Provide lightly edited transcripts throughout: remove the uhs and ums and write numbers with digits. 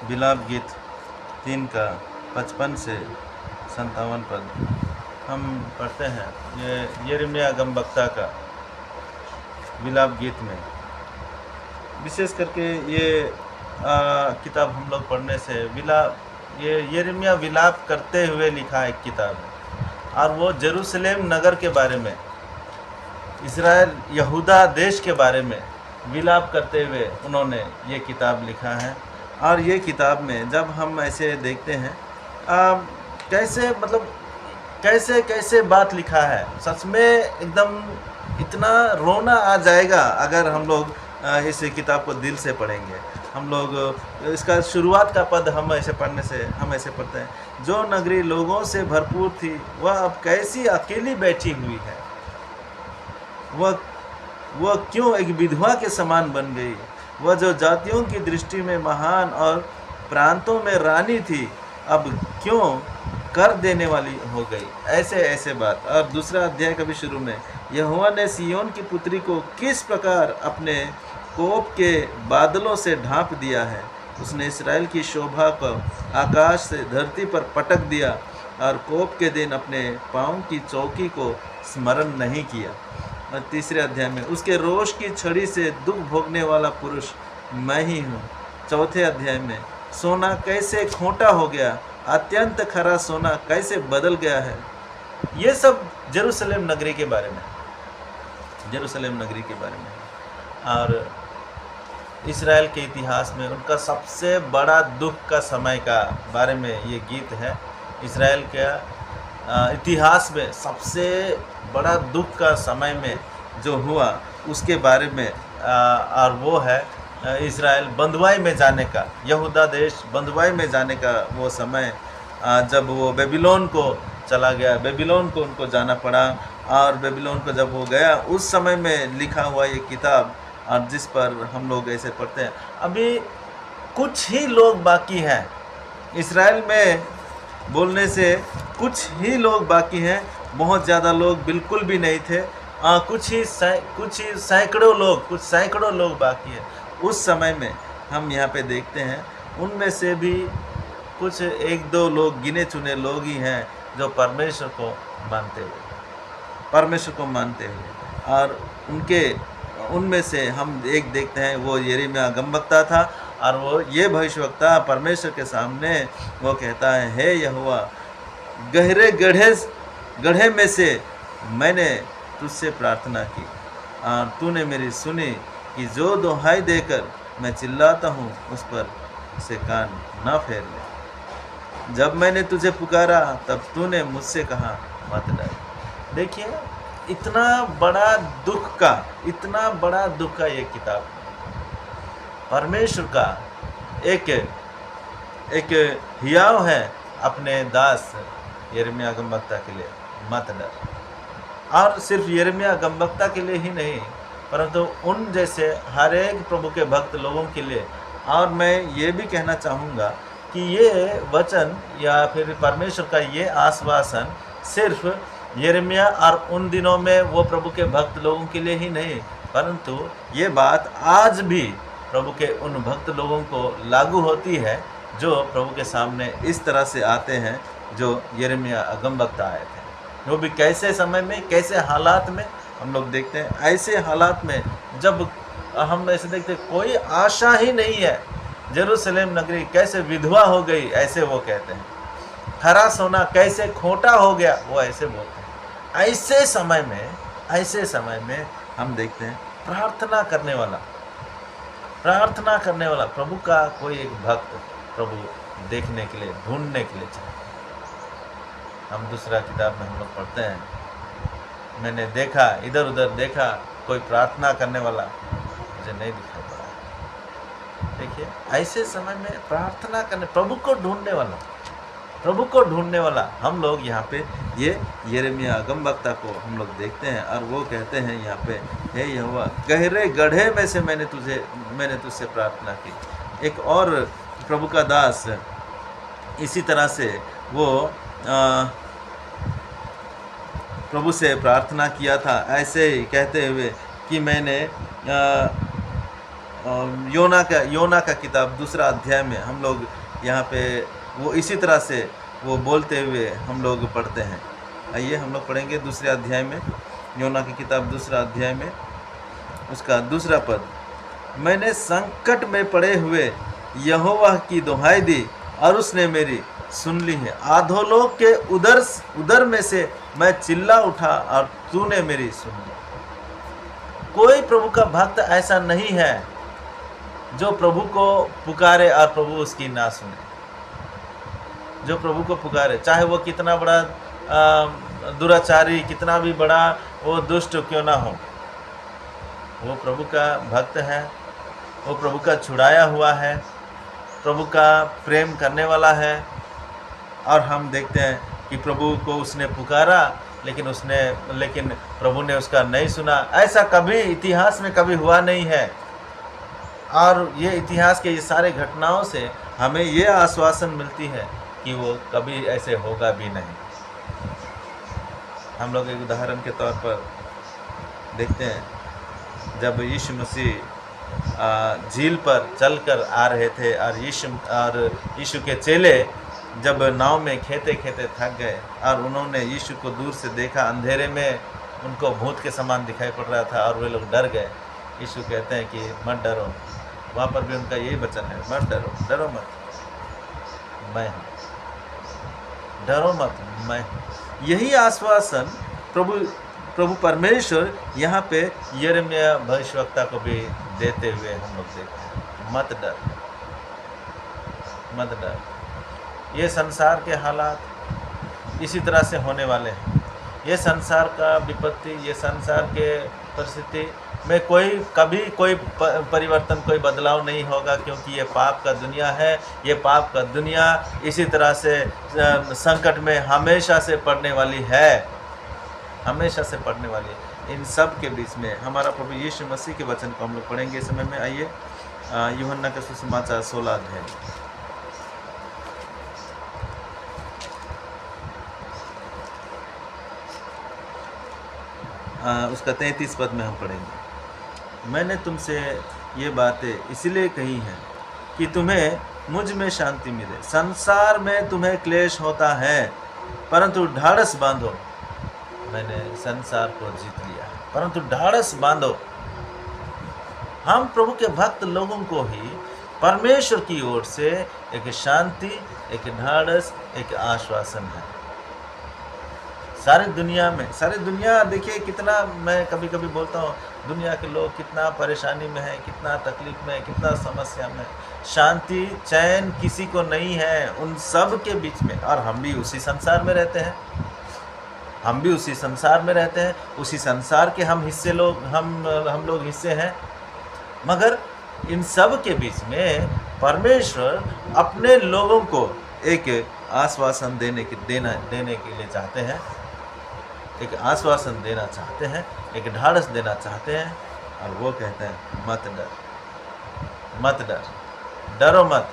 विलाप गीत 3 का 55 से 57 पद हम पढ़ते हैं। ये यिर्मयाह गमबख्ता का विलाप गीत में विशेष करके ये किताब हम लोग पढ़ने से ये यिर्मयाह विलाप करते हुए लिखा एक किताब है, और वो जेरूशलेम नगर के बारे में, इज़राइल यहूदा देश के बारे में विलाप करते हुए उन्होंने ये किताब लिखा है। और ये किताब में जब हम ऐसे देखते हैं कैसे मतलब कैसे कैसे बात लिखा है, सच में एकदम इतना रोना आ जाएगा अगर हम लोग इस किताब को दिल से पढ़ेंगे। हम लोग इसका शुरुआत का पद हम ऐसे पढ़ने से हम ऐसे पढ़ते हैं, जो नगरी लोगों से भरपूर थी वह अब कैसी अकेली बैठी हुई है, वह क्यों एक विधवा के समान बन गई। वह जो जातियों की दृष्टि में महान और प्रांतों में रानी थी, अब क्यों कर देने वाली हो गई। ऐसे ऐसे बात। और दूसरा अध्याय का भी शुरू में, यहोवा ने सिय्योन की पुत्री को किस प्रकार अपने कोप के बादलों से ढांप दिया है। उसने इस्राएल की शोभा को आकाश से धरती पर पटक दिया, और कोप के दिन अपने पाँव की चौकी को स्मरण नहीं किया। और तीसरे अध्याय में, उसके रोष की छड़ी से दुख भोगने वाला पुरुष मैं ही हूँ। चौथे अध्याय में, सोना कैसे खोटा हो गया, अत्यंत खरा सोना कैसे बदल गया है। ये सब जेरूशलेम नगरी के बारे में, जेरूशलेम नगरी के बारे में। और इस्राएल के इतिहास में उनका सबसे बड़ा दुख का समय का बारे में ये गीत है। इस्राएल के इतिहास में सबसे बड़ा दुख का समय में जो हुआ उसके बारे में, और वो है इस्राएल बंधुआई में जाने का, यहूदा देश बंधुआई में जाने का वो समय, जब वो बेबीलोन को चला गया, बेबीलोन को उनको जाना पड़ा। और बेबीलोन को जब वो गया उस समय में लिखा हुआ ये किताब, और जिस पर हम लोग ऐसे पढ़ते हैं। अभी कुछ ही लोग बाकी हैं इस्राएल में बोलने से, कुछ ही लोग बाकी हैं, बहुत ज़्यादा लोग बिल्कुल भी नहीं थे। कुछ ही सैकड़ों लोग, कुछ सैकड़ों लोग बाकी हैं। उस समय में हम यहाँ पे देखते हैं, उनमें से भी कुछ एक दो लोग, गिने चुने लोग ही हैं जो परमेश्वर को मानते हुए, परमेश्वर को मानते हुए। और उनमें से हम एक देखते हैं, वो यिर्मयाह गमबख्ता था, और वो ये भविष्यवक्ता परमेश्वर के सामने वो कहता है, हे यहोवा, गहरे गड्ढे में से मैंने तुझसे प्रार्थना की, और तूने मेरी सुनी कि जो दुहाई देकर मैं चिल्लाता हूँ उस पर से कान न फेर ले। जब मैंने तुझे पुकारा तब तूने मुझसे कहा मत डर। देखिए, इतना बड़ा दुख का ये किताब परमेश्वर का एक हियाव है अपने दास यिर्मयाह गमबख्ता के लिए, मत डर। और सिर्फ यिर्मयाह गमबख्ता के लिए ही नहीं, परंतु उन जैसे हर एक प्रभु के भक्त लोगों के लिए। और मैं ये भी कहना चाहूँगा कि ये वचन या फिर परमेश्वर का ये आश्वासन सिर्फ यिर्मयाह और उन दिनों में वो प्रभु के भक्त लोगों के लिए ही नहीं, परंतु ये बात आज भी प्रभु के उन भक्त लोगों को लागू होती है जो प्रभु के सामने इस तरह से आते हैं जो यिर्मयाह गमबख्ता आए थे। वो भी कैसे समय में, कैसे हालात में हम लोग देखते हैं। ऐसे हालात में जब हम ऐसे देखते हैं कोई आशा ही नहीं है, जेरूशलेम नगरी कैसे विधवा हो गई, ऐसे वो कहते हैं। खरा सोना कैसे खोटा हो गया, वो ऐसे बोलते हैं। ऐसे समय में हम देखते हैं प्रार्थना करने वाला प्रभु का कोई एक भक्त प्रभु देखने के लिए, ढूंढने के लिए चाहिए। हम दूसरा किताब में हम लोग पढ़ते हैं, मैंने देखा, इधर उधर देखा, कोई प्रार्थना करने वाला मुझे नहीं दिखाई पड़ा। देखिए, ऐसे समय में प्रार्थना करने, प्रभु को ढूंढने वाला हम लोग यहाँ पे ये यिर्मयाह गमबख्ता को हम लोग देखते हैं। और वो कहते हैं यहाँ पे, हे यहोवा, गहरे गड्ढे में से मैंने तुझसे प्रार्थना की। एक और प्रभु का दास इसी तरह से वो प्रभु से प्रार्थना किया था, ऐसे ही कहते हुए कि मैंने योना का किताब दूसरा अध्याय में हम लोग यहाँ पे वो इसी तरह से वो बोलते हुए हम लोग पढ़ते हैं। आइए हम लोग पढ़ेंगे दूसरे अध्याय में, योना की किताब दूसरा अध्याय में उसका दूसरा पद। मैंने संकट में पड़े हुए यहोवा की दुहाई दी और उसने मेरी सुन ली है। अधोलोक के उदर में से मैं चिल्ला उठा और तूने मेरी सुन ली। कोई प्रभु का भक्त ऐसा नहीं है जो प्रभु को पुकारे और प्रभु उसकी ना सुने। जो प्रभु को पुकारे, चाहे वो कितना बड़ा दुराचारी, कितना भी बड़ा वो दुष्ट क्यों ना हो, वो प्रभु का भक्त है, वो प्रभु का छुड़ाया हुआ है, प्रभु का प्रेम करने वाला है। और हम देखते हैं कि प्रभु को उसने पुकारा लेकिन प्रभु ने उसका नहीं सुना। ऐसा कभी इतिहास में कभी हुआ नहीं है। और ये इतिहास के ये सारे घटनाओं से हमें ये आश्वासन मिलती है कि वो कभी ऐसे होगा भी नहीं। हम लोग एक उदाहरण के तौर पर देखते हैं, जब यीशु मसीह झील पर चलकर आ रहे थे और यीशु के चेले जब नाव में खेते खेते थक गए और उन्होंने यीशु को दूर से देखा, अंधेरे में उनको भूत के समान दिखाई पड़ रहा था और वे लोग डर गए। यीशु कहते हैं कि मत डरो। वहाँ पर भी उनका यही वचन है, मत डरो, डरो मत, मैं हूँ, डरो मत, मैं हूँ। यही आश्वासन प्रभु परमेश्वर यहाँ पे यिर्मयाह भविष्यवक्ता को भी देते हुए हम लोग देखते हैं, मत डर, मत डर। ये संसार के हालात इसी तरह से होने वाले हैं। ये संसार का विपत्ति, ये संसार के परिस्थिति में कभी कोई परिवर्तन, कोई बदलाव नहीं होगा, क्योंकि ये पाप का दुनिया है। ये पाप का दुनिया इसी तरह से संकट में हमेशा से पड़ने वाली है, हमेशा से पड़ने वाली है। इन सब के बीच में हमारा प्रभु यीशु मसीह के वचन को हम लोग पढ़ेंगे इस समय में। आइए यूहन्ना का सुसमाचार 16 अध्याय उसका 33 पद में हम पढ़ेंगे। मैंने तुमसे ये बातें इसलिए कही हैं कि तुम्हें मुझ में शांति मिले। संसार में तुम्हें क्लेश होता है, परंतु ढाढ़स बांधो, मैंने संसार को जीत लिया है। परंतु ढाढ़स बांधो। हम प्रभु के भक्त लोगों को ही परमेश्वर की ओर से एक शांति, एक ढाढ़स, एक आश्वासन है। सारी दुनिया देखिए कितना, मैं कभी कभी बोलता हूँ, दुनिया के लोग कितना परेशानी में है, कितना तकलीफ में है, कितना समस्या में। शांति चैन किसी को नहीं है उन सब के बीच में। और हम भी उसी संसार में रहते हैं, हम भी उसी संसार में रहते हैं, उसी संसार के हम लोग हिस्से हैं। मगर इन सब के बीच में परमेश्वर अपने लोगों को एक आश्वासन देने के लिए चाहते हैं, एक आश्वासन देना चाहते हैं, एक ढाढ़स देना चाहते हैं। और वो कहते हैं मत डर, मत डर, डरो मत,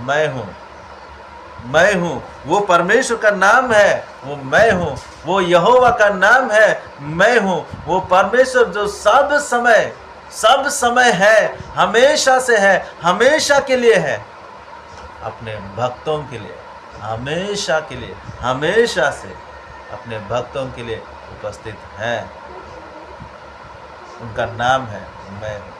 मैं हूँ, मैं हूँ। वो परमेश्वर का नाम है, वो मैं हूँ। वो यहोवा का नाम है, मैं हूँ। वो परमेश्वर जो सब समय है, हमेशा से है, हमेशा के लिए है, अपने भक्तों के लिए, हमेशा के लिए, हमेशा से अपने भक्तों के लिए उपस्थित है। उनका नाम है मैं हूँ।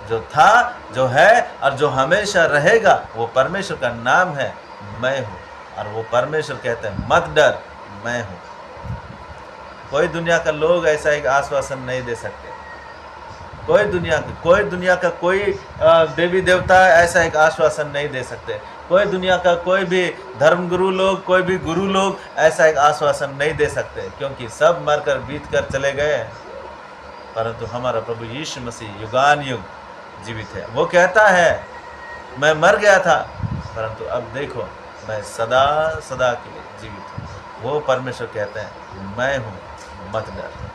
जो था, जो है और जो हमेशा रहेगा, वो परमेश्वर का नाम है मैं हूँ। और वो परमेश्वर कहते हैं मत डर, मैं हूँ। कोई दुनिया का लोग ऐसा एक आश्वासन नहीं दे सकते। कोई दुनिया का कोई देवी देवता ऐसा एक आश्वासन नहीं दे सकते। कोई दुनिया का कोई भी धर्मगुरु लोग, कोई भी गुरु लोग ऐसा एक आश्वासन नहीं दे सकते, क्योंकि सब मरकर बीत कर चले गए। परंतु हमारा प्रभु यीशु मसीह युगान युग जीवित है। वो कहता है मैं मर गया था, परंतु अब देखो मैं सदा सदा के लिए जीवित हूँ। वो परमेश्वर कहते हैं मैं हूँ, मत डर।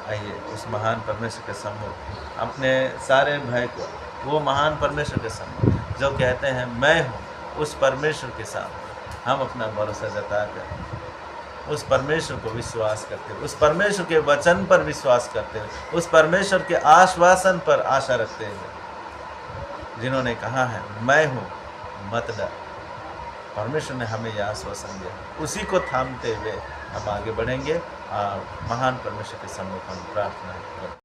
आइए उस महान परमेश्वर के सम्मुख, अपने सारे भय को, वो महान परमेश्वर के सम्मुख जो कहते हैं मैं हूँ, उस परमेश्वर के सामने हम अपना भरोसा जताकर उस परमेश्वर को विश्वास करते हुए, उस परमेश्वर के वचन पर विश्वास करते हुए, उस परमेश्वर के आश्वासन पर आशा रखते हुए, जिन्होंने कहा है मैं हूँ मत डर। परमेश्वर ने हमें यह आश्वासन दिया, उसी को थामते हुए हम आगे बढ़ेंगे और महान परमेश्वर के सम्मुख हम प्रार्थना करें।